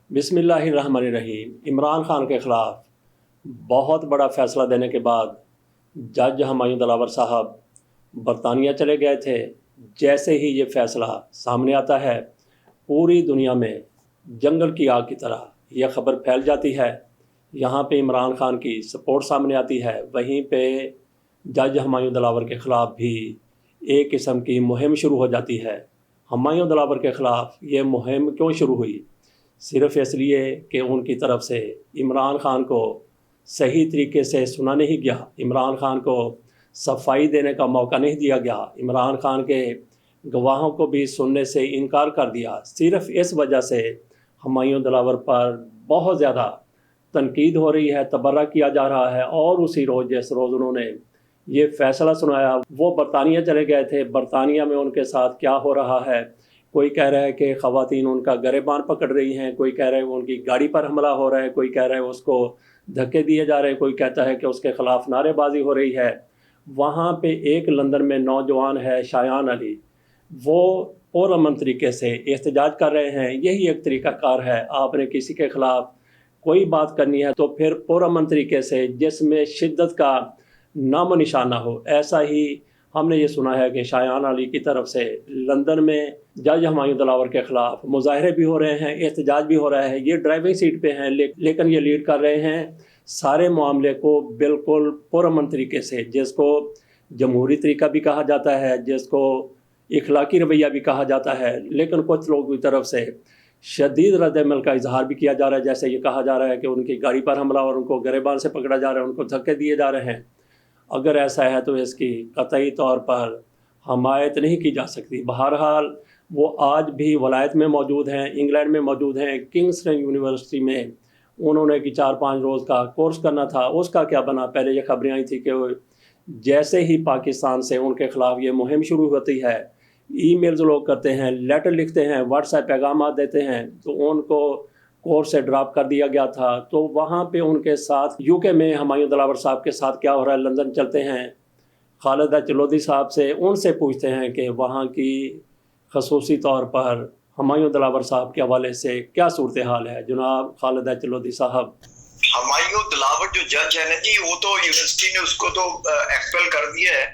بسم اللہ الرحمن الرحیم۔ عمران خان کے خلاف بہت بڑا فیصلہ دینے کے بعد جج ہمایوں دلاور صاحب برطانیہ چلے گئے تھے۔ جیسے ہی یہ فیصلہ سامنے آتا ہے پوری دنیا میں جنگل کی آگ کی طرح یہ خبر پھیل جاتی ہے۔ یہاں پہ عمران خان کی سپورٹ سامنے آتی ہے، وہیں پہ جج ہمایوں دلاور کے خلاف بھی ایک قسم کی مہم شروع ہو جاتی ہے۔ ہمایوں دلاور کے خلاف یہ مہم کیوں شروع ہوئی؟ صرف اس لیے کہ ان کی طرف سے عمران خان کو صحیح طریقے سے سنا نہیں گیا، عمران خان کو صفائی دینے کا موقع نہیں دیا گیا، عمران خان کے گواہوں کو بھی سننے سے انکار کر دیا۔ صرف اس وجہ سے ہمایوں دلاور پر بہت زیادہ تنقید ہو رہی ہے، تبرہ کیا جا رہا ہے۔ اور اسی روز جس روز انہوں نے یہ فیصلہ سنایا وہ برطانیہ چلے گئے تھے۔ برطانیہ میں ان کے ساتھ کیا ہو رہا ہے؟ کوئی کہہ رہا ہے کہ خواتین ان کا گریبان پکڑ رہی ہیں، کوئی کہہ رہا ہے وہ ان کی گاڑی پر حملہ ہو رہا ہے، کوئی کہہ رہا ہے اس کو دھکے دیے جا رہے ہیں، کوئی کہتا ہے کہ اس کے خلاف نعرے بازی ہو رہی ہے۔ وہاں پہ ایک لندن میں نوجوان ہے شایان علی، وہ پرامن طریقے سے احتجاج کر رہے ہیں۔ یہی ایک طریقہ کار ہے، آپ نے کسی کے خلاف کوئی بات کرنی ہے تو پھر پرامن طریقے سے جس میں شدت کا نام و نشان نہ ہو۔ ایسا ہی ہم نے یہ سنا ہے کہ شایان علی کی طرف سے لندن میں جج ہمایوں دلاور کے خلاف مظاہرے بھی ہو رہے ہیں، احتجاج بھی ہو رہا ہے۔ یہ ڈرائیونگ سیٹ پہ ہیں لیکن یہ لیڈ کر رہے ہیں سارے معاملے کو بالکل پرامن طریقے سے، جس کو جمہوری طریقہ بھی کہا جاتا ہے، جس کو اخلاقی رویہ بھی کہا جاتا ہے۔ لیکن کچھ لوگوں کی طرف سے شدید رد عمل کا اظہار بھی کیا جا رہا ہے، جیسے یہ کہا جا رہا ہے کہ ان کی گاڑی پر حملہ اور ان کو گریبان سے پکڑا جا رہا ہے، ان کو دھکے دیے جا رہے ہیں۔ اگر ایسا ہے تو اس کی قطعی طور پر حمایت نہیں کی جا سکتی۔ بہرحال وہ آج بھی ولایت میں موجود ہیں، انگلینڈ میں موجود ہیں، کنگسٹن یونیورسٹی میں انہوں نے 4-5 روز کا کورس کرنا تھا۔ اس کا کیا بنا؟ پہلے یہ خبریں آئی تھی کہ جیسے ہی پاکستان سے ان کے خلاف یہ مہم شروع ہوتی ہے، ای میلز لوگ کرتے ہیں، لیٹر لکھتے ہیں، واٹس ایپ پیغامات دیتے ہیں، تو ان کو کورس سے ڈراپ کر دیا گیا تھا۔ تو وہاں پہ ان کے ساتھ یو کے میں ہمایوں دلاور صاحب کے ساتھ کیا ہو رہا ہے، لندن چلتے ہیں، خالدہ چلودی صاحب سے ان سے پوچھتے ہیں کہ وہاں کی خصوصی طور پر ہمایوں دلاور صاحب کے حوالے سے کیا صورتحال ہے۔ جناب خالدہ چلودی صاحب۔ ہمایوں دلاور جو جج ہے نا جی، وہ تو یونیورسٹی نے اس کو تو ایکسپیل کر دیا ہے،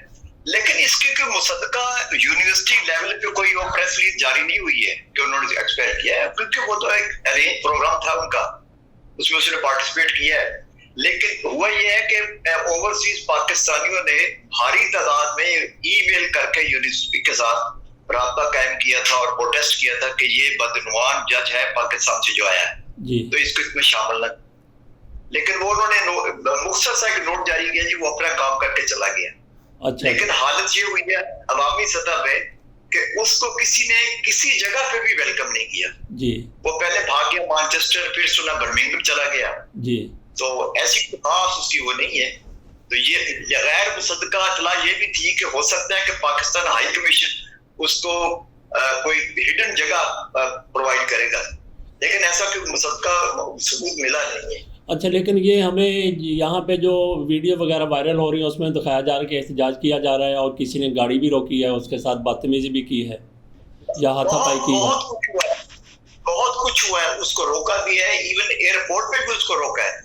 لیکن اس کے کوئی مصدقہ یونیورسٹی لیول پہ کوئی وہ پریس ریلیز جاری نہیں ہوئی ہے کہ انہوں نے ایکسپیل کیا ہے، کیونکہ وہ تو ایک ارینج پروگرام تھا ان کا، اس میں اس نے پارٹیسپیٹ کیا ہے۔ لیکن ہوا یہ ہے کہ اوورسیز پاکستانیوں نے بھاری تعداد میں ای میل کر کے یونیورسٹی کے ساتھ رابطہ قائم کیا تھا اور پروٹیسٹ کیا تھا کہ یہ بدعنوان جج ہے پاکستان سے جو آیا ہے تو اس کو اس میں شامل نہ۔ لیکن وہ انہوں نے مختصر سا ایک نوٹ جاری کیا جی، وہ اپنا کام کر کے چلا گیا۔ لیکن حالت یہ ہوئی ہے عوامی سطح پہ کہ اس کو کسی نے کسی جگہ پہ بھی ویلکم نہیں کیا جی۔ وہ پہلے بھاگ گیا مانچسٹر، پھر سنا برمنگھم چلا گیا جی۔ تو ایسی خاص اس کی وہ نہیں ہے۔ تو یہ غیر مصدقہ اطلاع یہ بھی تھی کہ ہو سکتا ہے کہ پاکستان ہائی کمیشن اس کو کوئی ہڈن جگہ پرووائڈ کرے گا، لیکن ایسا کوئی مصدقہ ثبوت ملا نہیں ہے۔ اچھا، لیکن یہ ہمیں یہاں پہ جو ویڈیو وغیرہ وائرل ہو رہی ہیں اس میں دکھایا جا رہا ہے کہ احتجاج کیا جا رہا ہے اور کسی نے گاڑی بھی روکی ہے، اس کے ساتھ بدتمیزی بھی کی ہے یا ہاتھا پائی کی ہے۔ بہت کچھ ہوا ہے، اس کو روکا بھی ہے، ایون ایئرپورٹ پہ بھی اس کو روکا ہے۔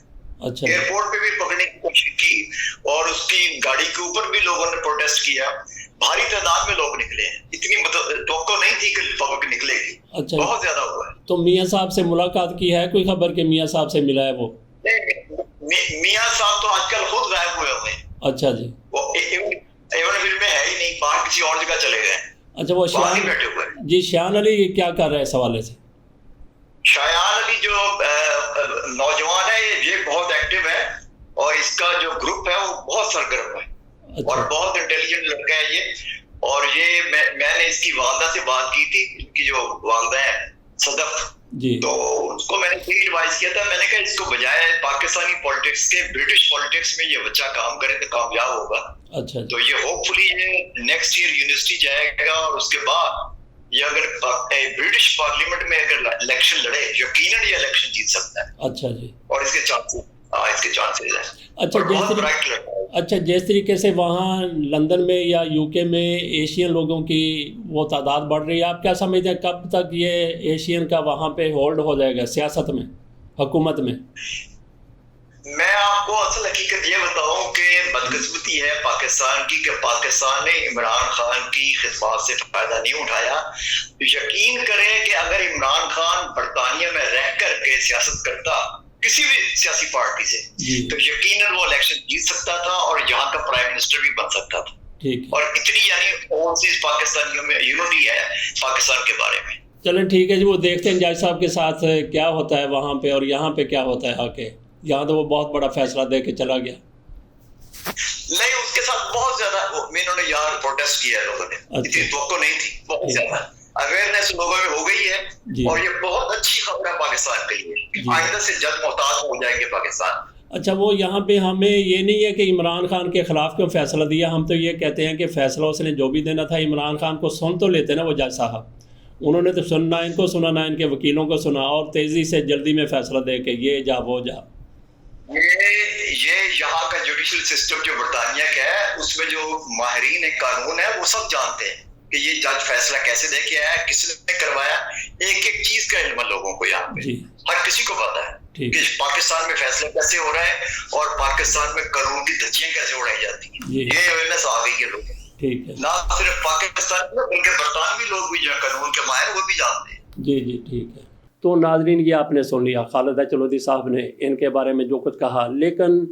اچھا، ایئرپورٹ پہ بھی پکڑنے کی کوشش کی اور اس کی گاڑی کے اوپر بھی لوگوں نے پروٹیسٹ کیا۔ بھاری تعداد میں لوگ نکلے ہیں، اتنی توقع نہیں تھی کہ پبلک نکلے گی۔ اچھا، بہت زیادہ ہوا ہے۔ تو میاں صاحب سے ملاقات کی ہے کوئی خبر کہ میاں صاحب سے ملا ہے وہ؟ میاں صاحب تو آج کل خود غائب ہوئے ہوئے ہیں۔ اچھا جی، وہ ایون میں ہے ہی نہیں، باہر کسی اور جگہ چلے گئے۔ اچھا، وہ شایان بیٹھے ہوئے جی، شایان علی کیا کر رہے ہیں اس حوالے سے؟ شایان علی جو نوجوان ہے یہ بہت ایکٹیو ہے اور اس کا جو گروپ ہے وہ بہت سرگرم ہے اور بہت انٹیلیجنٹ لڑکا ہے یہ۔ اور یہ میں نے اس کی والدہ سے بات کی تھی، ان کی جو والدہ ہے صدف جی، تو اس کو میں نے یہی ایڈوائز کیا تھا، میں نے کہا اس کو بجائے پاکستانی پولیٹکس کے برٹش پولیٹکس میں یہ بچہ کام کرے تو کامیاب ہوگا۔ اچھا، تو یہ ہوپ فلی یہ نیکسٹ ایئر یونیورسٹی جائے گا اور اس کے بعد یہ اگر برٹش پارلیمنٹ میں اگر الیکشن لڑے یقیناً یہ الیکشن جیت سکتا ہے۔ اچھا جی، اور اس کے چانسز اس کے چانسز ہیں. اچھا جس طریقے سے وہاں لندن میں یا یو کے میں ایشین لوگوں کی وہ تعداد بڑھ رہی ہے، آپ کیا سمجھتے ہیں کب تک یہ ایشین کا وہاں پہ ہولڈ ہو جائے گا سیاست میں، حکومت میں؟ میں آپ کو اصل حقیقت یہ بتاؤں کہ بدقسمتی ہے پاکستان کی کہ پاکستان نے عمران خان کی خدمات سے فائدہ نہیں اٹھایا. یقین کریں کہ اگر عمران خان برطانیہ میں رہ کر کے سیاست کرتا کسی بھی سیاسی پارٹی سے تو یقیناً وہ الیکشن جیت سکتا تھا اور یہاں کا پرائم منسٹر بھی بن سکتا تھا. اور اتنی یعنی اوورسیز پاکستانیوں میں یونٹی ہے پاکستان کے بارے میں. چلیں ٹھیک ہے جی، وہ دیکھتے ہیں جج صاحب کے ساتھ کیا ہوتا ہے وہاں پہ اور یہاں پہ کیا ہوتا ہے. آ کے یہاں تو وہ بہت بڑا فیصلہ دے کے چلا گیا. نہیں، اس کے ساتھ بہت زیادہ انہوں نے یہاں پروٹیسٹ کیا ہے لوگوں نے. اتنی توقع نہیں تھی، بہت زیادہ اویئرنیس لوگوں میں ہو گئی ہے اور یہ بہت اچھی خبر ہے پاکستان کے لیے. آئندہ سے جج محتاط ہو جائیں گے پاکستان. اچھا، وہ یہاں پہ ہمیں یہ نہیں ہے کہ عمران خان کے خلاف کیوں فیصلہ دیا، ہم تو یہ کہتے ہیں کہ فیصلہ اس نے جو بھی دینا تھا عمران خان کو سن تو لیتے نا وہ جج صاحب. انہوں نے تو سننا ان کو سنا نہ ان کے وکیلوں کو سنا اور تیزی سے جلدی میں فیصلہ دے کے یہ جا وہ جا. یہ یہاں کا جوڈیشل سسٹم جو برطانیہ کا ہے اس میں جو ماہرین قانون ہے وہ سب جانتے ہیں کہ یہ جج فیصلہ کیسے دے کے آیا، کس نے کروایا. ایک ایک چیز کا علم ہے لوگوں کو یہاں پہ، ہر کسی کو پتا ہے کہ پاکستان میں فیصلے کیسے ہو رہے ہیں اور پاکستان میں قانون کی دھجیاں کیسے اڑائی جاتی ہیں. یہ اویئرنیس آ گئی ہے لوگوں. نہ صرف پاکستان میں بلکہ برطانوی لوگ بھی جو قانون کے ماہر وہ بھی جانتے ہیں. جی جی ٹھیک ہے. تو ناظرین یہ آپ نے سن لیا خالدہ چلودی صاحب نے ان کے بارے میں جو کچھ کہا، لیکن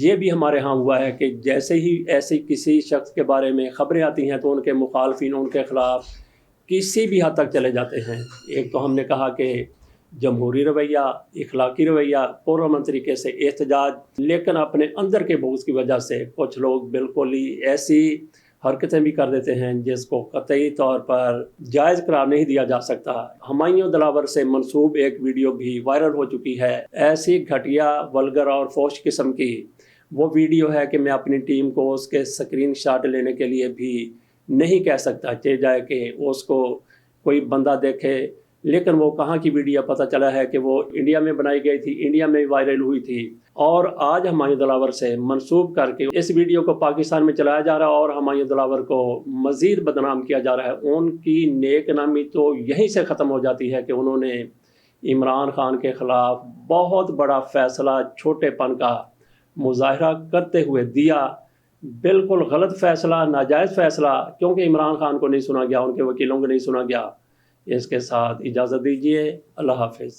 یہ بھی ہمارے ہاں ہوا ہے کہ جیسے ہی ایسی کسی شخص کے بارے میں خبریں آتی ہیں تو ان کے مخالفین ان کے خلاف کسی بھی حد تک چلے جاتے ہیں. ایک تو ہم نے کہا کہ جمہوری رویہ، اخلاقی رویہ، پرامن طریقے سے احتجاج، لیکن اپنے اندر کے بغض کی وجہ سے کچھ لوگ بالکل ہی ایسی حرکتیں بھی کر دیتے ہیں جس کو قطعی طور پر جائز قرار نہیں دیا جا سکتا. ہمایوں دلاور سے منسوب ایک ویڈیو بھی وائرل ہو چکی ہے، ایسی گھٹیا، ولگر اور فوش قسم کی وہ ویڈیو ہے کہ میں اپنی ٹیم کو اس کے سکرین شاٹ لینے کے لیے بھی نہیں کہہ سکتا، چاہے جائے کہ اس کو کوئی بندہ دیکھے. لیکن وہ کہاں کی ویڈیو پتہ چلا ہے کہ وہ انڈیا میں بنائی گئی تھی، انڈیا میں وائرل ہوئی تھی اور آج ہمایوں دلاور سے منسوب کر کے اس ویڈیو کو پاکستان میں چلایا جا رہا ہے اور ہمایوں دلاور کو مزید بدنام کیا جا رہا ہے. ان کی نیک نامی تو یہیں سے ختم ہو جاتی ہے کہ انہوں نے عمران خان کے خلاف بہت بڑا فیصلہ چھوٹے پن کا مظاہرہ کرتے ہوئے دیا. بالکل غلط فیصلہ، ناجائز فیصلہ، کیونکہ عمران خان کو نہیں سنا گیا، ان کے وکیلوں کو نہیں سنا گیا. اس کے ساتھ اجازت دیجیے، اللہ حافظ.